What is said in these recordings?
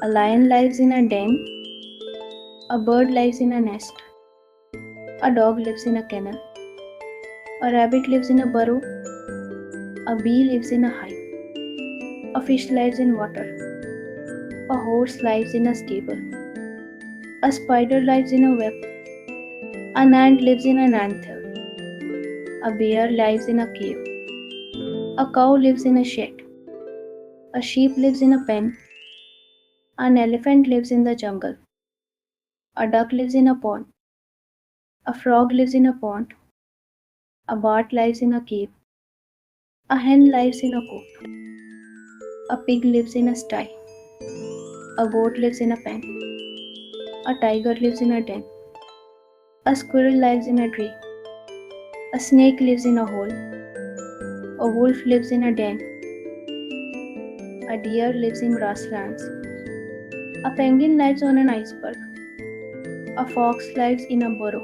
A lion lives in a den. A bird lives in a nest. A dog lives in a kennel. A rabbit lives in a burrow. A bee lives in a hive. A fish lives in water. A horse lives in a stable. A spider lives in a web. An ant lives in an anthill. A bear lives in a cave. A cow lives in a shed. A sheep lives in a pen. An elephant lives in the jungle. A duck lives in a pond. A frog lives in a pond. A bat lives in a cave. A hen lives in a coop. A pig lives in a sty. A goat lives in a pen. A tiger lives in a den. A squirrel lives in a tree. A snake lives in a hole. A wolf lives in a den. A deer lives in grasslands. A penguin lives on an iceberg. A fox lives in a burrow.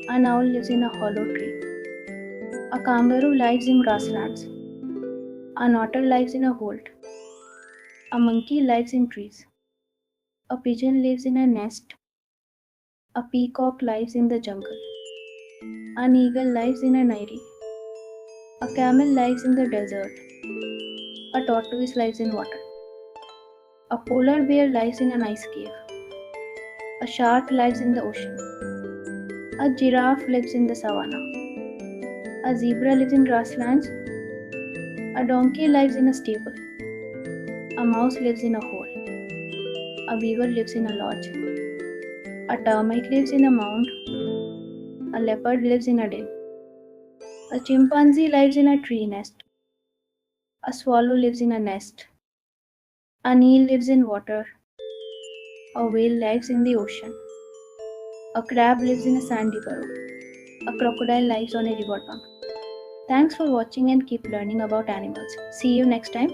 An owl lives in a hollow tree. A kangaroo lives in grasslands. An otter lives in a holt. A monkey lives in trees. A pigeon lives in a nest. A peacock lives in the jungle. An eagle lives in an eyrie. A camel lives in the desert. A tortoise lives in water. A polar bear lives in an ice cave. A shark lives in the ocean. A giraffe lives in the savannah. A zebra lives in grasslands. A donkey lives in a stable. A mouse lives in a hole. A beaver lives in a lodge. A termite lives in a mound. A leopard lives in a den. A chimpanzee lives in a tree nest. A swallow lives in a nest. An eel lives in water. A whale lives in the ocean. A crab lives in a sandy burrow. A crocodile lives on a riverbank. Thanks for watching and keep learning about animals. See you next time.